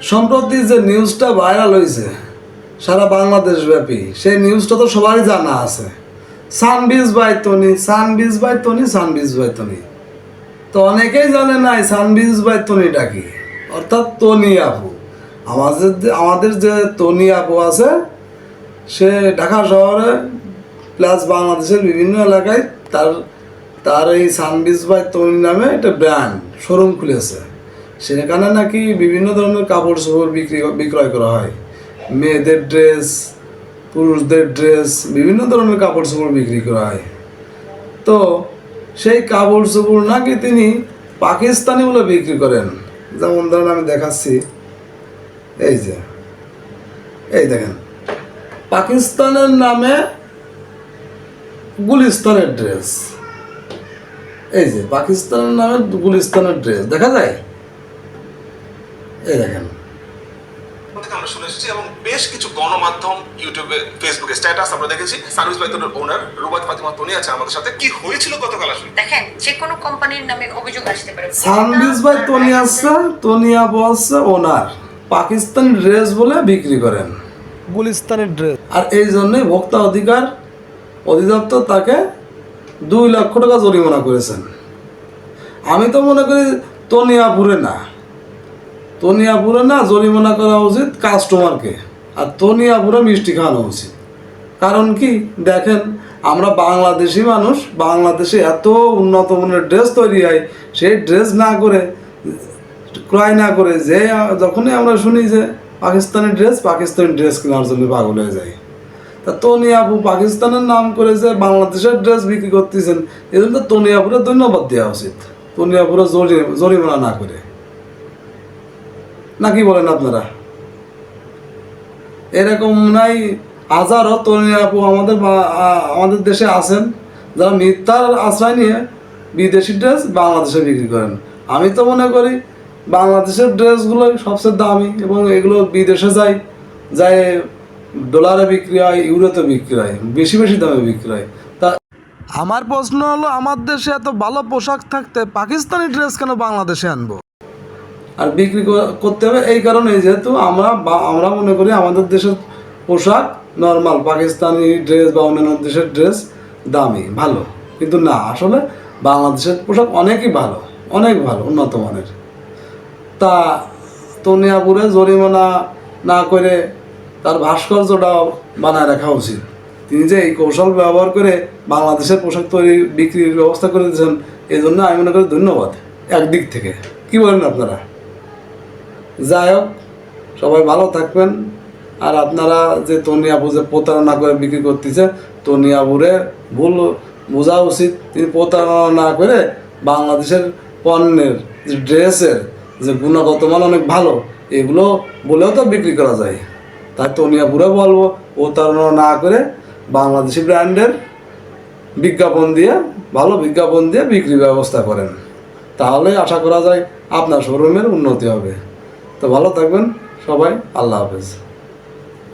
সম্প্রতি যে নিউজটা ভাইরাল হয়েছে সারা বাংলাদেশ ব্যাপী, সেই নিউজটা তো সবারই জানা আছে। সানবিজ by Toni, সানবিজ by Toni, সানবিজ by Toni. তো অনেকেই জানে নাই সানবিজ বাই তনিটা কি, অর্থাৎ তনি আপু। আমাদের যে তনি আপু আছে, সে ঢাকা শহরে প্লাস বাংলাদেশের বিভিন্ন এলাকায় তার এই সানবিজ বাই তনি নামে একটা ব্র্যান্ড শোরুম খুলেছে। সেখানে নাকি বিভিন্ন ধরনের কাপড় চোপড় বিক্রয় করা হয়, মেয়েদের ড্রেস, পুরুষদের ড্রেস, বিভিন্ন ধরনের কাপড় চোপড় বিক্রি করা হয়। তো সেই কাপড় চোপড় নাকি তিনি পাকিস্তানি বলে বিক্রি করেন। যেমন ধরেন আমি দেখাচ্ছি, এই দেখেন, পাকিস্তানের নামে গুলিস্তানের ড্রেস। এই যে পাকিস্তানের নামে গুলিস্তানের ড্রেস দেখা যায়, এই দেখেন। আমরা শুনে এসেছি এবং বেশ কিছু গণমাধ্যম, ইউটিউবে, ফেসবুকে স্ট্যাটাস আমরা দেখেছি। সানবিজ বাই তনির ওনার রুবাত ফাতিমা তনি আছে আমাদের সাথে। কি হয়েছিল গতকাল আসলে? দেখেন, যে কোনো কোম্পানির নামে অভিযোগ আসতে পারে। সানবিজ বাই তনি আছে, তনি আপু আছে ওনার, পাকিস্তানি ড্রেস বলে বিক্রি করেন, গুলিস্তানের ড্রেস। আর এই জন্যই ভোক্তা অধিকার অধিদপ্তর তাকে 2 লক্ষ টাকা জরিমানা করেছেন। আমি তো মনে করি তনিয়াপুরে না জরিমানা করা উচিত কাস্টমারকে, আর তনিয়াপুরে মিষ্টি খাওয়ানো উচিত। কারণ কি, দেখেন, আমরা বাংলাদেশি মানুষ, বাংলাদেশে এত উন্নত মানের ড্রেস তৈরি হয়, সেই ড্রেস ক্রয় না করে যে যখনই আমরা শুনি যে পাকিস্তানি ড্রেস কেনার জন্য পাগল হয়ে যায়। তা তনি আপু পাকিস্তানের নাম করে যে বাংলাদেশের ড্রেস বিক্রি করতেছেন, এই জন্য তনি আপুরে ধন্যবাদ দেওয়া উচিত, তনি আপুরে জরিমানা না করে। নাকি বলেন আপনারা? এরকম নাই হাজারো তরুণী আপু আমাদের দেশে আছেন যারা মিথ্যার আশ্রয় নিয়ে বিদেশি ড্রেস বাংলাদেশে বিক্রি করেন। আমি তো মনে করি বাংলাদেশের ড্রেসগুলো সবচেয়ে দামি, এবং এগুলো বিদেশে যায় ডলারে বিক্রি হয়, ইউরোতে বিক্রি হয়, বেশি দামে বিক্রি হয়। তা আমার প্রশ্ন হলো, আমার দেশে এত ভালো পোশাক থাকতে পাকিস্তানি ড্রেস কেন বাংলাদেশে আনবো আর বিক্রি করতে হবে? এই কারণে, যেহেতু আমরা মনে করি আমাদের দেশের পোশাক নর্মাল, পাকিস্তানি ড্রেস বা অন্যান্য দেশের ড্রেস দামি, ভালো। কিন্তু না, আসলে বাংলাদেশের পোশাক অনেকই ভালো, অনেক ভালো, উন্নত মানের। তা তনিয়াপুরে জরিমানা না করে তার ভাস্কর্যটা বানায় রাখা উচিত। তিনি যে এই কৌশল ব্যবহার করে বাংলাদেশের পোশাক বিক্রির ব্যবস্থা করে দিয়েছেন, এই জন্য আমি মনে করি ধন্যবাদ একদিক থেকে। কি বলেন আপনারা? যাই হোক, সবাই ভালো থাকবেন। আর আপনারা যে তনিয়াপু যে প্রতারণা করে বিক্রি করতেছে, তনিয়াপুরে ভুল বোঝা উচিত। তিনি প্রতারণা না করে বাংলাদেশের পণ্যের যে ড্রেসের যে গুণগত মান অনেক ভালো, এগুলো বলেও তো বিক্রি করা যায়। তাই তনিয়াপুরে বলবো, প্রতারণা না করে বাংলাদেশি ব্র্যান্ডের ভালো বিজ্ঞাপন দিয়ে বিক্রির ব্যবস্থা করেন, তাহলে আশা করা যায় আপনার শোরুমের উন্নতি হবে। তো ভালো থাকবেন সবাই, আল্লাহ হাফেজ।